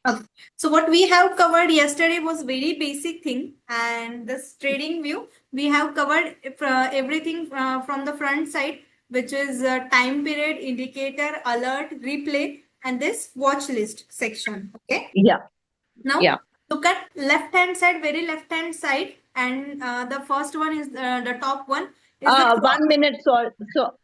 Okay. So what we have covered yesterday was very basic thing, and this trading view we have covered everything from the front side, which is time period, indicator, alert, replay, and this watch list section. Okay. Yeah, Now yeah. look at left hand side, very left hand side, and the first one is the top one is the 1 minute.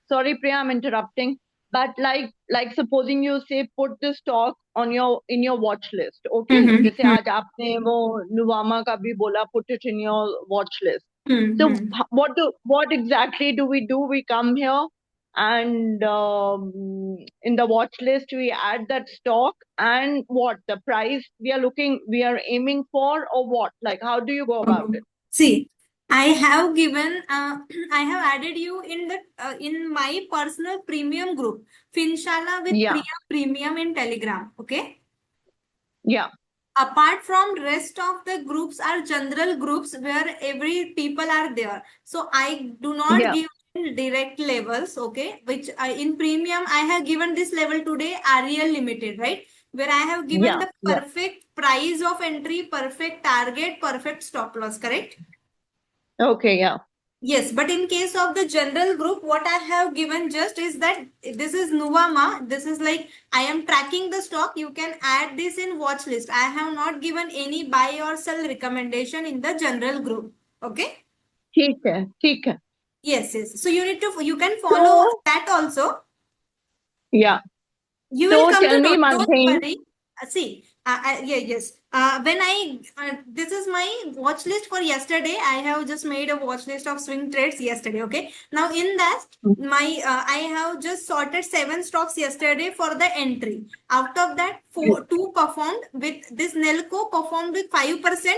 Sorry, Priya, I'm interrupting. But like supposing you say put the stock on your in your watch list. Okay. clock. जैसे आज आपने वो Nuvama का भी बोला put it in your watch list. So Mm-hmm. what exactly do? We come here and in the watch list we add that stock and what the price we are aiming for or what? Like how do you go about it? See, I have given, I have added you in the in my personal premium group, Finshala with Yeah, Priya Premium in Telegram. Okay. yeah, Apart from rest of the groups are general groups where every people are there. So I do not yeah, give direct levels. Okay, which in premium I have given this level today, Ariel Limited, right? Where I have given yeah, the yeah. perfect price of entry, perfect target, perfect stop loss. Correct. Okay, yeah. Yes, but in case of the general group, what I have given just is that this is Nuvama. This is like I am tracking the stock. You can add this in watch list. I have not given any buy or sell recommendation in the general group. Okay. ठीक है, ठीक है. Yes, yes. So you can follow So, that also. yeah. You will So come to tell know. me one Don't thing. worry. See, yeah, yes. When this is my watch list for yesterday. I have just made a watch list of swing trades yesterday. Okay. Now in that, I have just sorted 7 stocks yesterday for the entry. Out of that, two performed with this Nelco performed with 5%.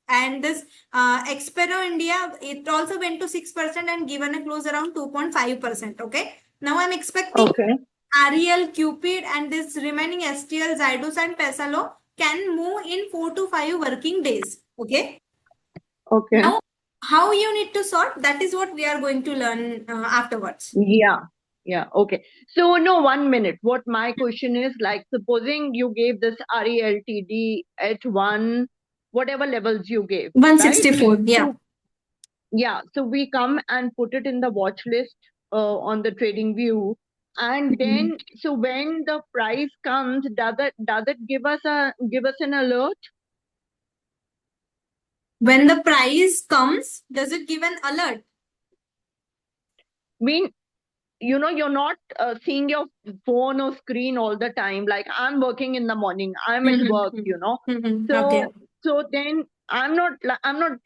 And this Expero India, it also went to 6% and given a close around 2.5%. Okay. Now I'm expecting Okay, Ariel, Cupid, and this remaining STL, Zydus, and Pesalo can move in 4 to 5 working days. Okay. okay. Now, how you need to sort, that is what we are going to learn afterwards. Yeah, yeah, okay. So, no, 1 minute. What my question is like, supposing you gave this RELTD at whatever levels you gave, right? 164. Yeah. So, yeah, so we come and put it in the watch list on the trading view. And Mhm. then, so when the price comes, does it give us an alert? When the price comes, does it give an alert? Mean you're not seeing your phone or screen all the time. Like I'm working in the morning, I'm at work, Mhm. Okay. so then I'm not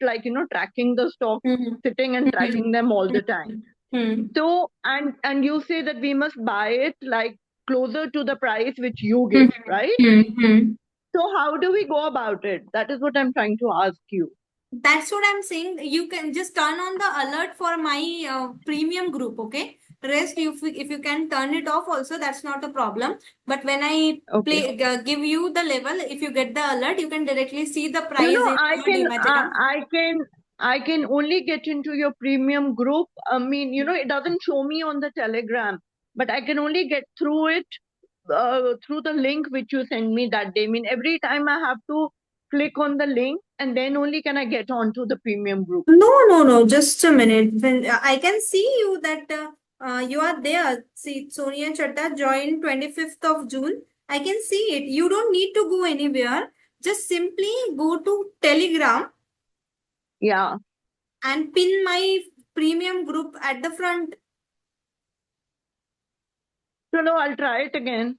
like tracking the stock, Mhm. sitting and Mhm. tracking them all the time. Mhm. So and you say that we must buy it like closer to the price which you give, Mhm. right? Mhm. So how do we go about it? That is what I'm trying to ask you. That's what I'm saying. You can just turn on the alert for my premium group, okay? Rest, if you can turn it off also, that's not a problem. But when I Okay. give you the level, if you get the alert, you can directly see the You price know, in I your can, Demat account. I can only get into your premium group. I mean, it doesn't show me on the Telegram, but I can only get through it through the link which you send me that day. I mean, every time I have to click on the link, and then only can I get onto the premium group. No, no, no. Just a minute. When I can see you that you are there. See, Sonia Chatta joined 25th of June. I can see it. You don't need to go anywhere. Just simply go to Telegram Yeah. and pin my premium group at the front. So no, I'll try it again.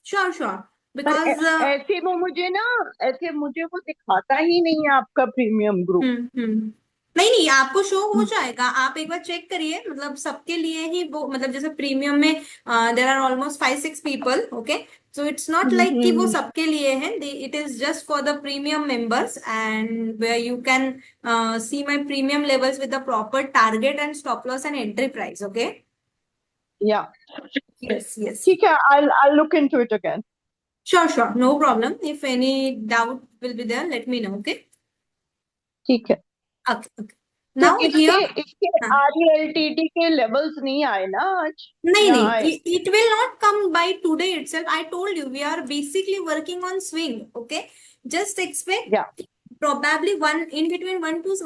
Sure, sure. पर Because ऐसे वो मुझे ना ऐसे मुझे वो दिखाता ही नहीं है आपका प्रीमियम ग्रुप. नहीं नहीं आपको शो हो जाएगा. आप एक बार चेक करिए. मतलब सबके लिए ही वो मतलब जैसे प्रीमियम में there are almost 5-6 people. Okay. So it's not like कि वो सबके लिए है. It is just for the premium members and where you can see my premium levels with the proper target and stop loss and entry price. Okay. Yeah. Yes yes. ठीक है, I'll look into it again. Sure, sure. No problem. If any doubt will be there, let me know. Okay. ठीक है. Okay. Okay. तो Now here, इसके हाँ, RELTT के levels नहीं आए ना आज, नहीं या नहीं, आए? it will not come by today itself. I told you we are basically working on swing. Okay, just expect Yeah. probably one in between 1 to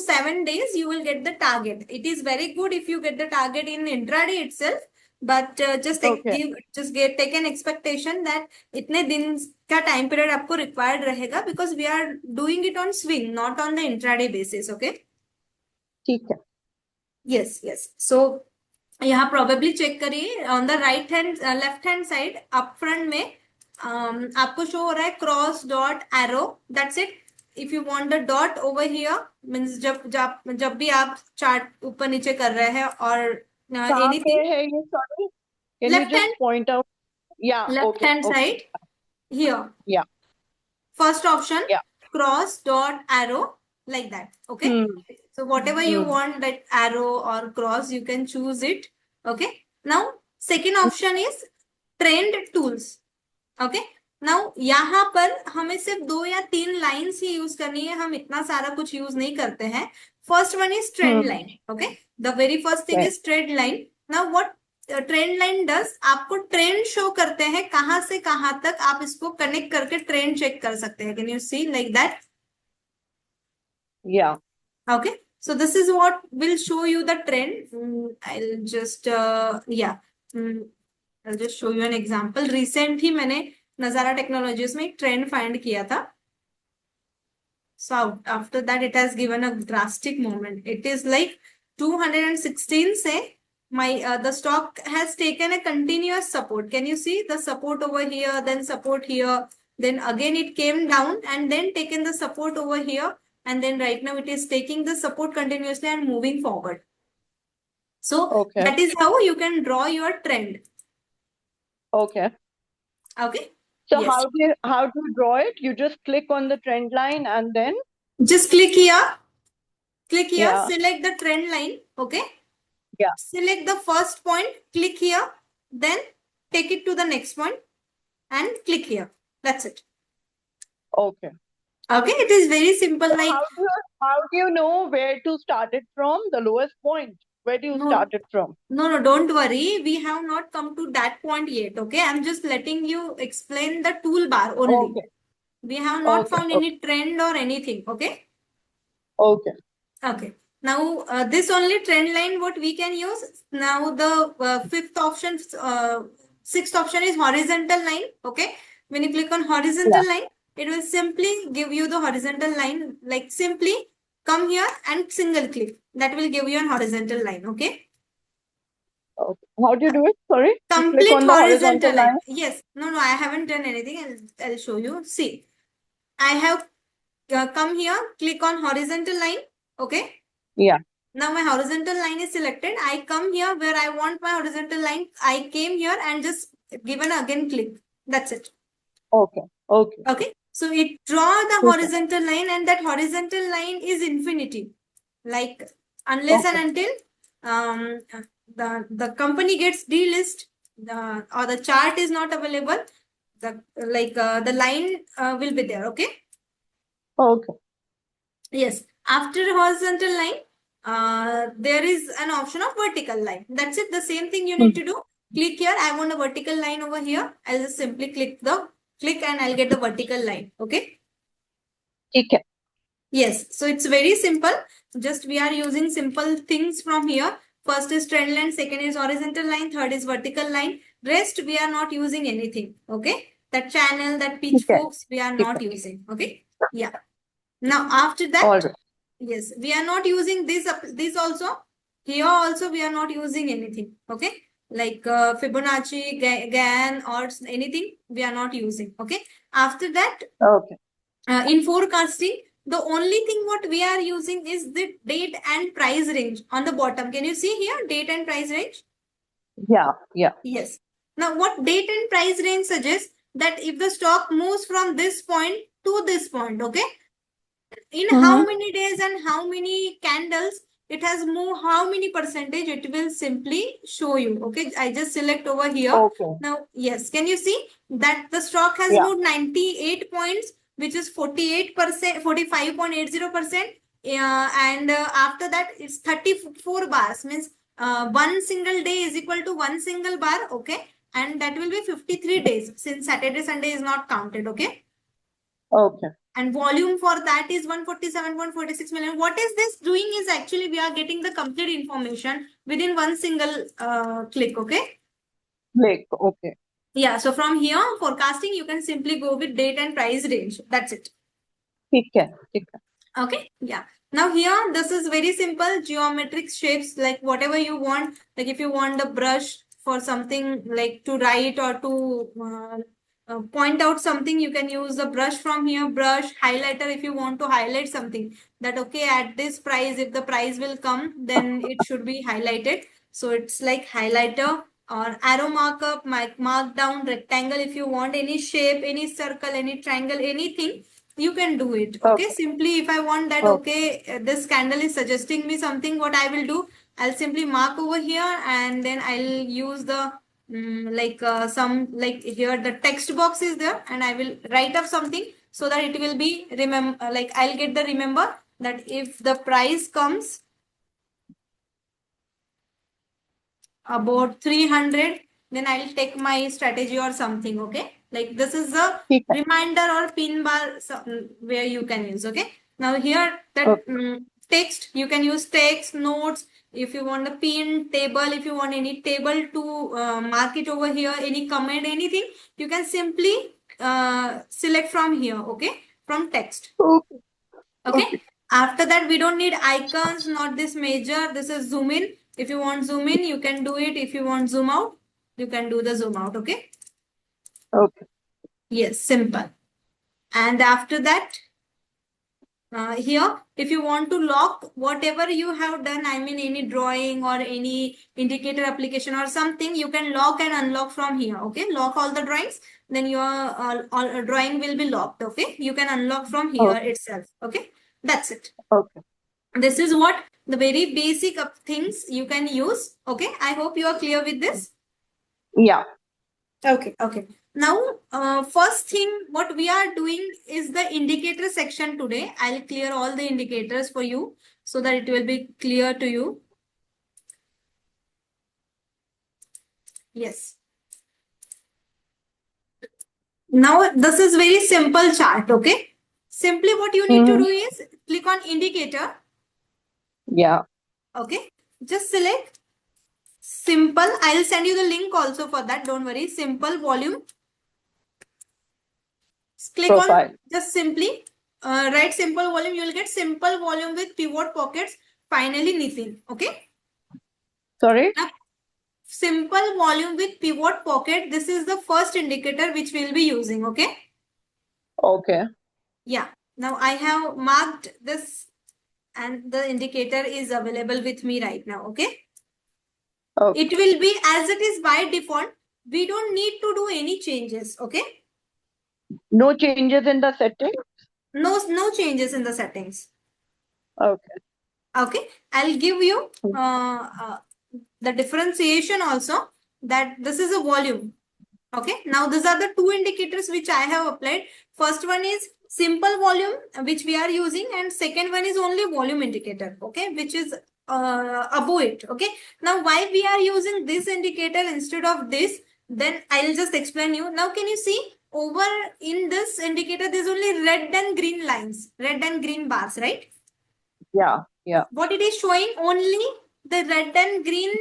7 days you will get the target. It is very good if you get the target in intraday itself, but Okay. take an expectation that इतने दिन का time period आपको required रहेगा, because we are doing it on swing, not on the intraday basis. Okay. ठीक है. Yes, yes. So यहाँ probably check करिए on the right hand left hand side up front में आपको show हो रहा है cross dot arrow. That's it. If you want the dot over here, means जब भी आप chart ऊपर नीचे कर रहे हैं और कहाँ पे anything है ये? Sorry, can you left just hand point out? Yeah. left Okay. hand Okay. side here. Yeah. First option, Yeah. cross dot arrow, like that. Okay. So whatever you want, that arrow or cross, you can choose it. Okay. Now second option is trend tools. Okay. Now यहाँ पर हमें सिर्फ 2 या 3 lines ही use करनी है, हम इतना सारा कुछ यूज नहीं करते हैं. First one is trend line. Okay, the very first thing is trend line. Now what trend line does, आपको ट्रेंड शो करते हैं कहां से कहां तक आप इसको कनेक्ट करके ट्रेंड चेक कर सकते हैं. Can you see like that? Yeah. Okay, so this is what will show you the trend. I'll just I'll just show you an example. Recent ही मैंने Nazara Technologies में एक trend find किया था. So after that it has given a drastic movement. It is like 216 से the stock has taken a continuous support. Can you see the support over here, then support here, then again it came down and then taken the support over here, and then right now it is taking the support continuously and moving forward. So Okay. that is how you can draw your trend. Okay. Okay. So Yes. how do you draw it? You just click on the trend line and then Just click here. Click here. Yeah. Select the trend line. Okay. Yeah. Select the first point. Click here. Then take it to the next point and click here. That's it. Okay. Okay. It is very simple. So Like how do you know where to start it from? The lowest point. Where do you No. start it from? no, don't worry. We have not come to that point yet. Okay. I'm just letting you explain the toolbar only. Okay. We have not Okay. found any trend or anything. Okay. Okay. Okay. Now this only trend line what we can use. Now the sixth option is horizontal line. Okay. When you click on horizontal line, it will simply give you the horizontal line. Like simply come here and single click. That will give you an horizontal line. Okay. Okay. How do you do it? Sorry. You click Complete on the horizontal line. line. Yes. No, I haven't done anything. I'll show you. See, I have come here, click on horizontal line. Okay. Yeah. Now my horizontal line is selected. I come here where I want my horizontal line. I came here and just given again click. That's it. Okay. Okay. Okay. So it draw the Okay. horizontal line, and that horizontal line is infinity. Like unless Okay. and until the company gets delist, or the chart is not available, the line will be there. Okay. Okay. Yes. After horizontal line, there is an option of vertical line. That's it. The same thing you need to do. Click here. I want a vertical line over here. I'll just simply click and I'll get the vertical line. Okay. Okay. Yes. So it's very simple. Just we are using simple things from here. First is trend line. Second is horizontal line. Third is vertical line. Rest we are not using anything. Okay. That channel, that pitchforks, we are not using. Okay. Yeah. Now after that. All right. Yes, we are not using this also. Here also we are not using anything. Okay, like Fibonacci, Gann or anything we are not using. Okay. After that, Okay. in forecasting, the only thing what we are using is the date and price range on the bottom. Can you see here date and price range? Yeah. Yeah. Yes. Now what date and price range suggests that if the stock moves from this point to this point, okay, in how many days and how many candles it has moved, how many percentage, it will simply show you. Okay, I just select over here. Okay. Now, yes, can you see that the stock has moved 98 points, which is 48%, 45.80%, and after that it's 34 bars, means one single day is equal to one single bar, okay, and that will be 53 days since Saturday Sunday is not counted, okay. Okay. And volume for that is 147.46 million. What is this doing is actually we are getting the complete information within one single click, okay. Okay. Yeah, so from here forecasting you can simply go with date and price range. That's it. ठीक है. Okay, yeah. Now here, this is very simple geometric shapes, like whatever you want. Like if you want the brush for something like to write or to point out something, you can use the brush from here. Brush, highlighter if you want to highlight something. That okay, at this price, if the price will come, then it should be highlighted. So it's like highlighter or arrow markup, mark down, rectangle if you want any shape, any circle, any triangle, anything you can do it, okay. Simply if I want that, okay, this candle is suggesting me something, what I will do, I'll simply mark over here and then I'll use the some, like here the text box is there and I will write up something so that it will be remember, like I'll get the remember that if the price comes about 300, then I'll take my strategy or something, okay. Like this is a reminder or pin bar where you can use, okay. Now here that text, you can use text, notes, if you want a pin, table, if you want any table to mark it over here, any comment, anything, you can simply select from here, okay, from text. Okay. After that, we don't need icons, not this major. This is zoom in. If you want zoom in, you can do it. If you want zoom out, you can do the zoom out. Okay. Okay. Yes, simple. And after that, here, if you want to lock whatever you have done, I mean any drawing or any indicator application or something, you can lock and unlock from here. Okay. Lock all the drawings, then your all drawing will be locked. Okay. You can unlock from here itself. Okay. That's it. Okay. This is what the very basic of things you can use. Okay. I hope you are clear with this. Yeah. Okay. Okay. Now, first thing what we are doing is the indicator section today. I'll clear all the indicators for you so that it will be clear to you. Yes. Now, this is very simple chart. Okay. Simply what you need to do is click on indicator. Yeah. Okay. Just select simple. I'll send you the link also for that. Don't worry. Simple volume. Click Profile. on just simply write simple volume. You will get simple volume with pivot pockets. Finally, Nitin. Okay. Sorry. Now, simple volume with pivot pocket. This is the first indicator which we'll be using. Okay. Okay. Yeah. Now I have marked this and the indicator is available with me right now. Okay. Okay. It will be as it is by default. We don't need to do any changes. Okay. No changes in the settings? No changes in the settings. Okay. Okay. I'll give you the differentiation also, that this is a volume. Okay. Now these are the two indicators which I have applied. First one is simple volume which we are using, and second one is only volume indicator. Okay. Which is above it. Okay. Now why we are using this indicator instead of this, then I'll just explain you. Now can you see over in this indicator there's only red and green lines, red and green bars, right? Yeah. Yeah. What it is showing only the red and green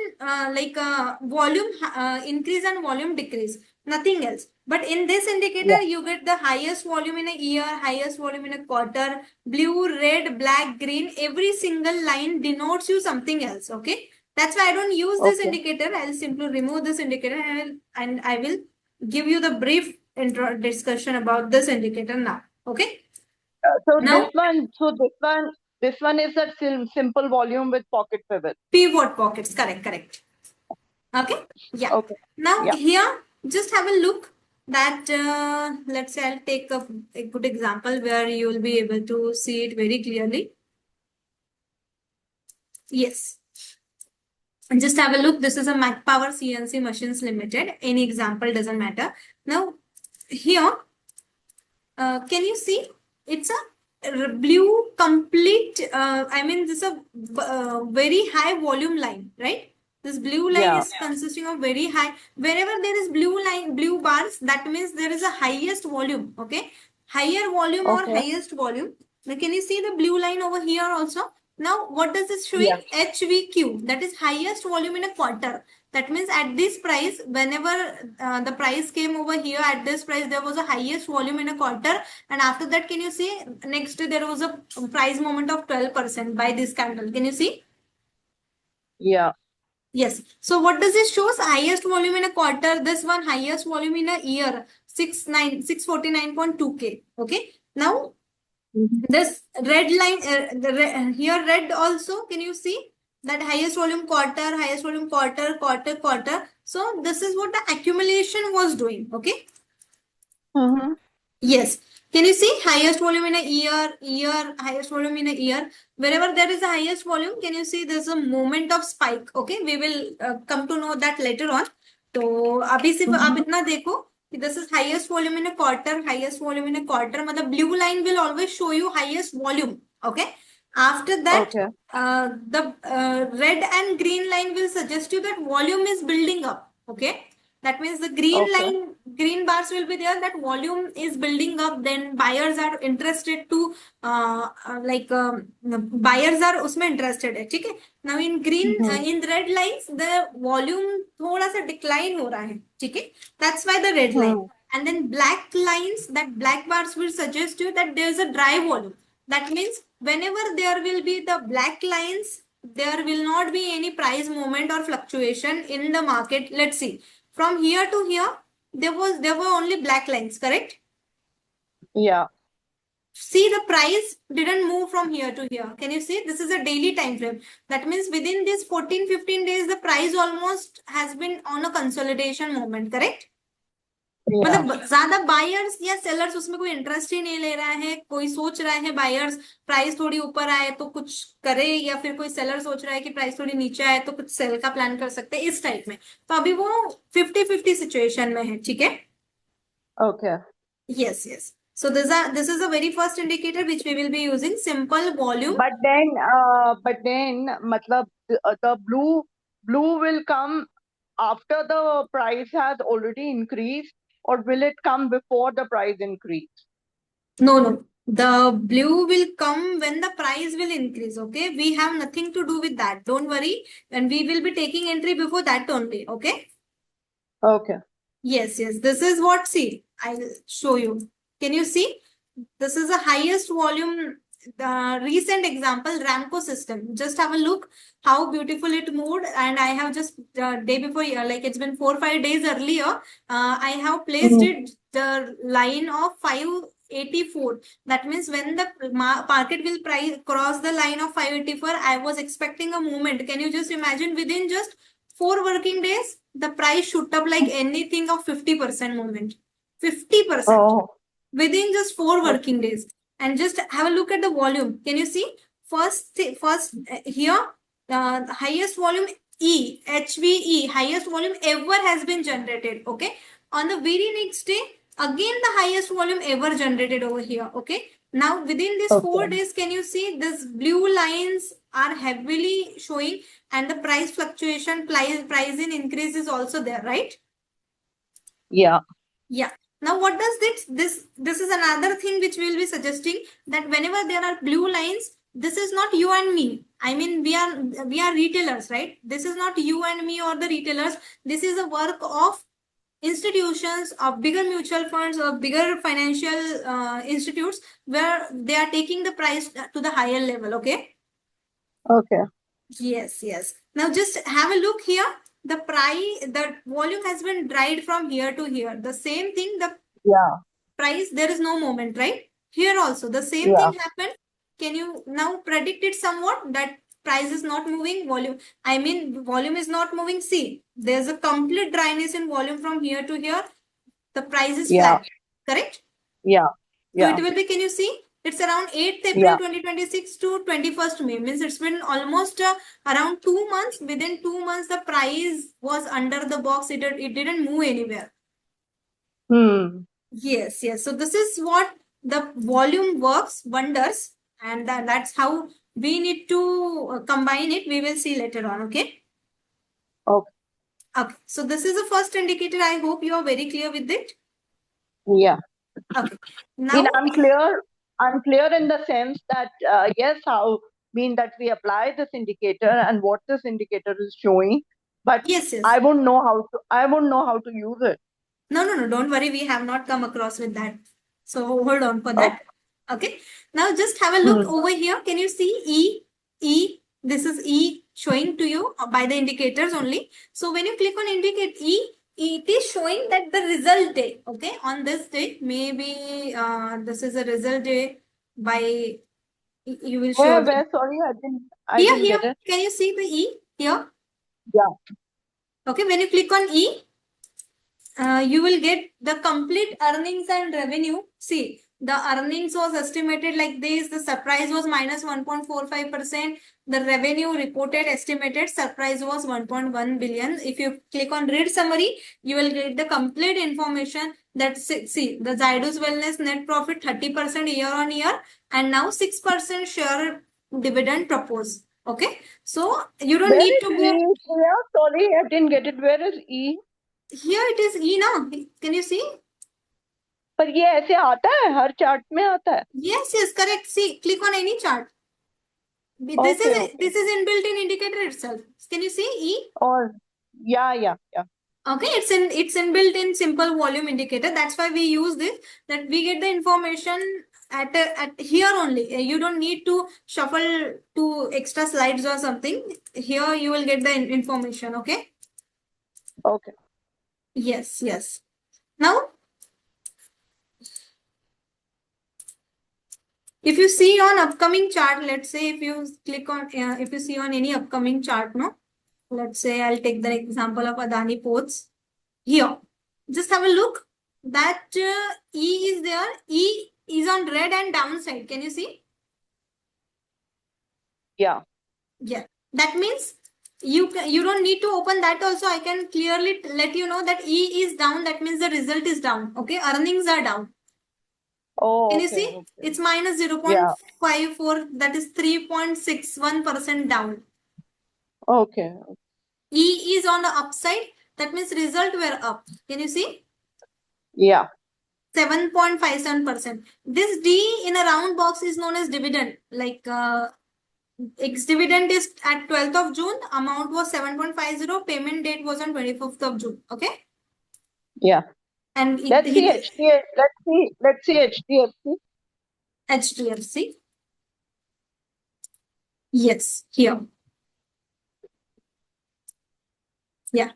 volume increase and volume decrease, nothing else. But in this indicator, you get the highest volume in a year, highest volume in a quarter, blue, red, black, green. Every single line denotes you something else. Okay. That's why I don't use this indicator. I'll simply remove this indicator and I will give you the brief intro discussion about this indicator now. Okay. So now, this one is that simple volume with pocket pivot. Pivot pockets. Correct. Okay. Yeah. Okay. Now here, just have a look that let's say I'll take a good example where you will be able to see it very clearly. Yes. And just have a look. This is a Mac Power CNC Machines Limited. Any example doesn't matter. Now here, can you see? It's a blue complete, I mean, this is a very high volume line, right? This blue line Yeah. is consisting of very high. Wherever there is blue line, blue bars, that means there is a highest volume. Okay, higher volume or Okay. highest volume. Now, can you see the blue line over here also? Now, what does this showing? Yeah. HVQ, that is highest volume in a quarter. That means at this price, whenever the price came over here at this price, there was a highest volume in a quarter. And after that, can you see next there was a price movement of 12% by this candle. Can you see? Yeah. Yes. So what does this shows? Highest volume in a quarter. This one highest volume in a year. 649.2K. Okay. Now Mhm. this red line here red also. Can you see that highest volume quarter, highest volume quarter. So this is what the accumulation was doing. Okay. Mm-hmm. Yes. Can you see highest volume in a year, highest volume in a year? Wherever there is a highest volume, can you see there's a moment of spike? Okay, we will come to know that later on. तो अभी सिर्फ आप इतना देखो कि this is highest volume in a quarter, highest volume in a quarter. मतलब blue line will always show you highest volume. Okay. After that, Okay. the red and green line will suggest you that volume is building up. Okay. That means the green Okay. line, green bars will be there. That volume is building up. Then buyers are interested to buyers are उसमें interested है, ठीक है? Now in green, in red lines, the volume थोड़ा सा decline हो रहा है, ठीक है? That's why the red line. And then black lines, that black bars will suggest you that there is a dry volume. That means whenever there will be the black lines, there will not be any price movement or fluctuation in the market. Let's see. From here to here, there were only black lines, correct? Yeah. See, the price didn't move from here to here. Can you see? This is a daily time frame. That means within this 14-15 days, the price almost has been on a consolidation moment, correct? Yeah. मतलब ज्यादा buyers या sellers उसमें कोई interest ही नहीं ले रहा है, कोई सोच रहा है बायर्स प्राइस थोड़ी ऊपर आए तो कुछ करे, या फिर कोई सेलर सोच रहा है कि प्राइस थोड़ी नीचे आए तो कुछ सेल का प्लान कर सकते हैं इस टाइप में. तो अभी वो 50-50 सिचुएशन में है, ठीक है? Okay. Yes. So this is the very first indicator which we will be using, simple volume. But then, matlab, the blue will come after the price has already increased, or will it come before the price increase? No. The blue will come when the price will increase. Okay. We have nothing to do with that. Don't worry. And we will be taking entry before that only. Okay. Okay. Yes. This is what, see, I'll show you. Can you see? This is the highest volume. The recent example, Ramco system. Just have a look how beautiful it moved. And I have just day before, like it's been 4-5 days earlier. I have placed it the line of 584. That means when the market will cross the line of 584, I was expecting a movement. Can you just imagine within just 4 working days, the price shoot up like anything of 50% movement. 50%. Oh. Within just 4 working days. And just have a look at the volume. Can you see? First here, highest volume HVE, highest volume ever has been generated. Okay. On the very next day, again the highest volume ever generated over here. Okay. Now within these 4 days, can you see this blue lines are heavily showing, and the price fluctuation, price in increase is also there, right? Yeah. Now what does this is another thing which we will be suggesting, that whenever there are blue lines, this is not you and me. I mean, we are retailers, right? This is not you and me or the retailers. This is a work of institutions, of bigger mutual funds, or bigger financial institutes, where they are taking the price to the higher level. Okay. Okay. Yes. Now just have a look here. The volume has been dried from here to here. The same thing, the price, there is no movement, right? Here also the same thing happened. Can you now predict it somewhat, that price is not moving, volume is not moving? See, there's a complete dryness in volume from here to here. The price is flat, correct? Yeah. So it will be, can you see? It's around 8th April 2026 to 21st May. Means it's been almost around 2 months. Within 2 months, the price was under the box. It didn't move anywhere. Yes. So this is what the volume works wonders, and that's how we need to combine it. We will see later on. Okay. Okay. Okay. So this is the first indicator. I hope you are very clear with it. Yeah. Okay. Mean, Now, I'm clear in the sense that yes, how mean that we apply this indicator and what this indicator is showing, but yes, yes. I won't know how to use it. No. Don't worry. We have not come across with that. So hold on for that. Okay. Now just have a look over here. Can you see E? This is E showing to you by the indicators only. So when you click on indicate E, it is showing that the result day. Okay. On this day, maybe this is a result day by you will show. Where? Sorry, I didn't Here. get it. Can you see the E here? Yeah. Okay. When you click on E, you will get the complete earnings and revenue. See, the earnings was estimated like this. The surprise was minus 1.45%. The revenue reported estimated surprise was 1.1 billion. If you click on read summary, you will get the complete information. That see the Zydus Wellness net profit 30% year on year, and now 6% share dividend proposed. Okay, so you don't need to go. Yeah, sorry, I didn't get it. Where is E? Here it is E now. Can you see? पर ये ऐसे आता है हर chart में आता है. Yes, correct. See, click on any chart. This is inbuilt in indicator itself. Can you see E? Or yeah. Okay, it's inbuilt in simple volume indicator. That's why we use this. That we get the information at here only. You don't need to shuffle to extra slides or something. Here you will get the information. Okay. Okay. Yes. Now, if you see on upcoming chart, let's say if you click on, if you see on any upcoming chart, no, let's say I'll take the example of Adani Ports. Here, just have a look that E is there. E is on red and downside. Can you see? Yeah. That means you don't need to open that also. I can clearly let you know that E is down. That means the result is down. Okay, earnings are down. Oh, can you see? Okay. It's minus 0.54. That is 3.61% down. Okay. E is on the upside. That means result were up. Can you see? Yeah. 7.57%. This D in a round box is known as dividend. Like ex-dividend is at 12th of June. Amount was 7.50. Payment date was on 25th of June. Okay. Yeah. And let's see HDFC. HDFC. Yes, here. Yeah.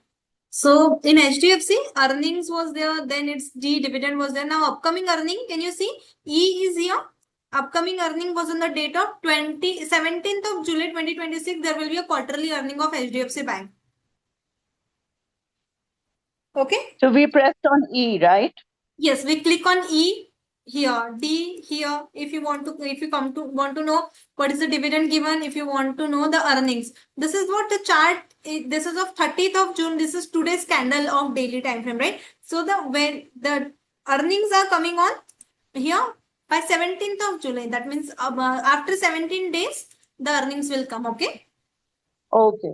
So in HDFC, earnings was there, then its D dividend was there. Now upcoming earning, can you see? E is here. Upcoming earning was on the date of 17th of July 2026. There will be a quarterly earning of HDFC Bank. Okay. So we pressed on E, right? Yes, we click on E here, D here. If you want to know what is the dividend given, if you want to know the earnings. This is what the chart. This is of 30th of June. This is today's candle of daily time frame, right? So when the earnings are coming on here by 17th of July. That means after 17 days, the earnings will come. Okay. Okay.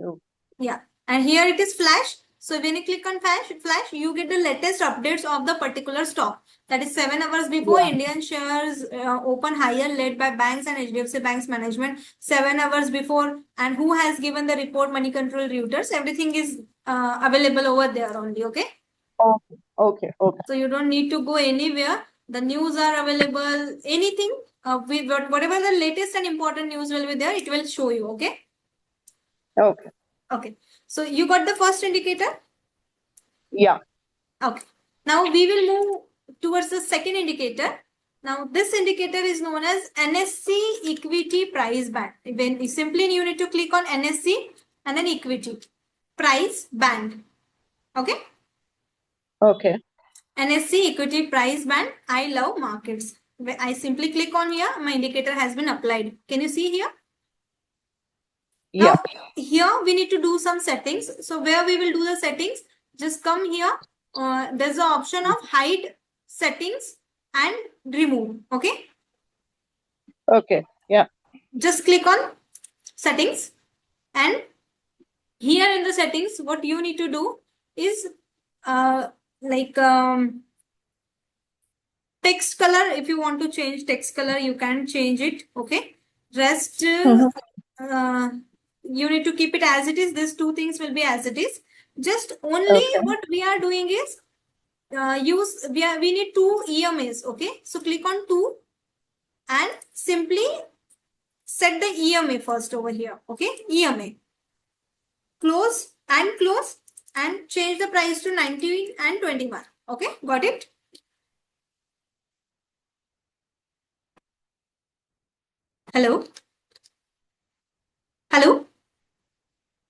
Yeah, and here it is flash. So when you click on flash, you get the latest updates of the particular stock. That is 7 hours before. Indian shares open higher, led by banks and HDFC Bank's management. 7 hours before, and who has given the report? Moneycontrol Reuters. Everything is available over there only. Okay. Okay. So you don't need to go anywhere. The news are available. Anything, whatever the latest and important news will be there, it will show you. Okay. Okay. So you got the first indicator? Yeah. Okay. Now we will move towards the second indicator. Now this indicator is known as NSE equity price band. When simply you need to click on NSE and then equity price band. Okay. NSE equity price band. I love markets. When I simply click on here, my indicator has been applied. Can you see here? Yeah. Now, here we need to do some settings. So where we will do the settings, just come here. There's an option of hide settings and remove. Okay. Okay. Yeah. Just click on settings, and here in the settings, what you need to do is like text color. If you want to change text color, you can change it. Okay. Rest, you need to keep it as it is. These two things will be as it is. Just only Okay. what we are doing is we need two EMAs. Okay. So click on two and simply set the EMA first over here. Okay. EMA. Close and change the price to 19 and 21. Okay. Got it? Hello? Hello?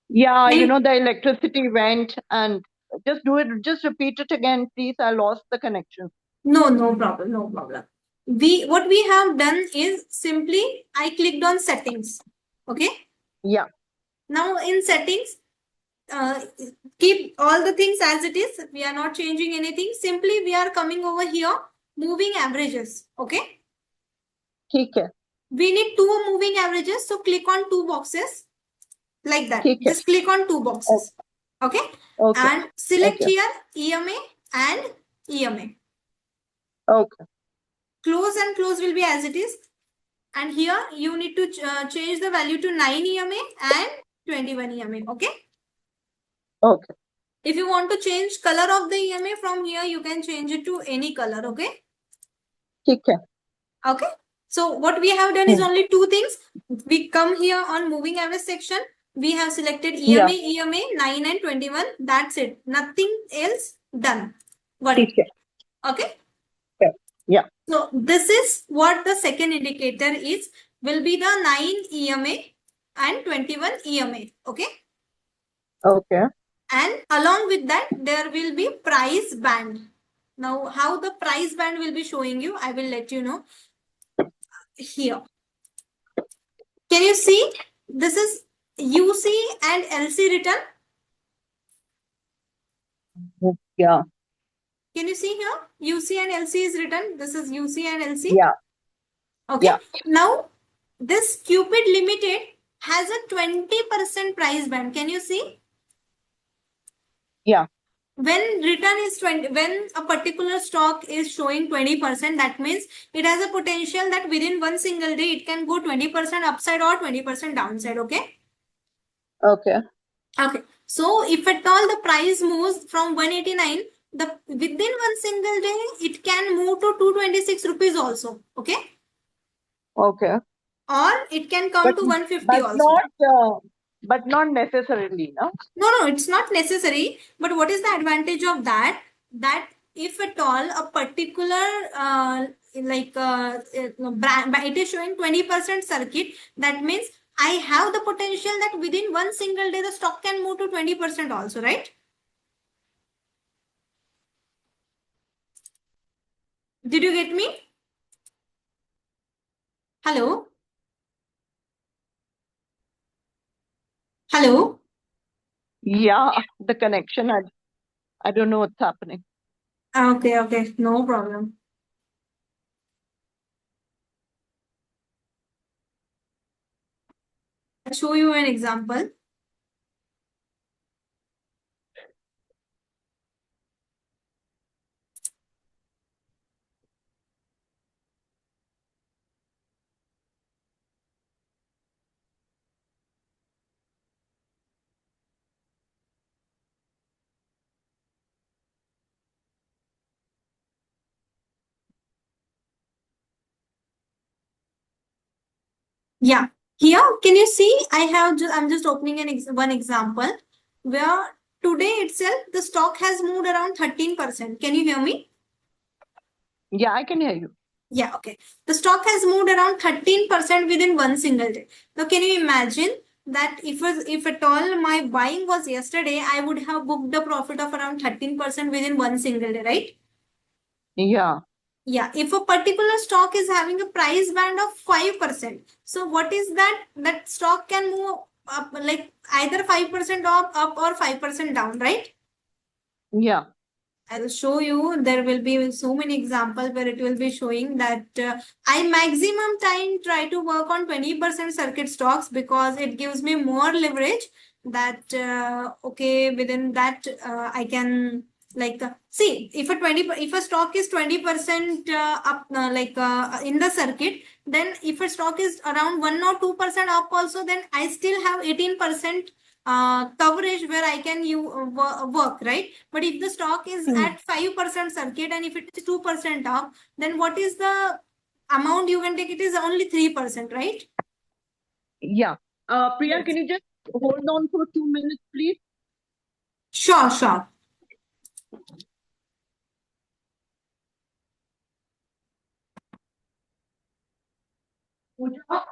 Yeah, Can the electricity went, and just do it. Just repeat it again, please. I lost the connection. No problem, no problem. What we have done is simply I clicked on settings. Okay. Yeah. Now in settings, keep all the things as it is. We are not changing anything. Simply we are coming over here, moving averages. Okay. ठीक है. We need two moving averages. So click on two boxes like that. ठीक है. Just click on two boxes. Okay. Okay. And select Okay. here EMA and EMA. Okay. Close and close will be as it is. And here you need to change the value to 9 EMA and 21 EMA. Okay. Okay. If you want to change color of the EMA from here, you can change it to any color. Okay. ठीक है. Okay. So what we have done is only two things. We come here on moving average section. We have selected EMA, EMA 9 and 21. That's it. Nothing else done. Got it? ठीक है. Okay. Yeah. So this is what the second indicator is. Will be the 9 EMA and 21 EMA. Okay. Okay. And along with that, there will be price band. Now, how the price band will be showing you, I will let you know here. Can you see? This is UC and LC return. Yeah. Can you see here? UC and LC is written. This is UC and LC. Yeah. Okay. Yeah. Now, this Cupid Limited has a 20% price band. Can you see? Yeah. When return is 20, when a particular stock is showing 20%, that means it has a potential that within one single day, it can go 20% upside or 20% downside. Okay. Okay. Okay. So if at all the price moves from 189, within one single day, it can move to 226 rupees also. Okay. Okay. Or it can come to 150 but also. But not necessarily, no? No, it's not necessary. But what is the advantage of that? That if at all a particular brand, it is showing 20% circuit, that means I have the potential that within one single day the stock can move to 20% also, right? Did you get me? Hello? Hello? Yeah, the connection. I don't know what's happening. Okay, no problem. I'll show you an example. Yeah, here can you see? I'm just opening one example where today itself the stock has moved around 13%. Can you hear me? Yeah, I can hear you. Yeah, okay. The stock has moved around 13% within one single day. Now, can you imagine that if at all my buying was yesterday, I would have booked a profit of around 13% within one single day, right? Yeah. Yeah, if a particular stock is having a price band of 5%, so what is that? That stock can move up like either 5% up or 5% down, right? Yeah. I'll show you. There will be so many examples where it will be showing that I maximum time try to work on 20% circuit stocks because it gives me more leverage. That okay, within that I can like see if a stock is 20% up in the circuit, then if a stock is around 1 or 2% up also, then I still have 18% coverage where I can work, right? But if the stock is at 5% circuit and if it is 2% up, then what is the amount you can take? It is only 3%, right? Yeah. Priya, can you just hold on for 2 minutes, please? Sure, sure. Pooja?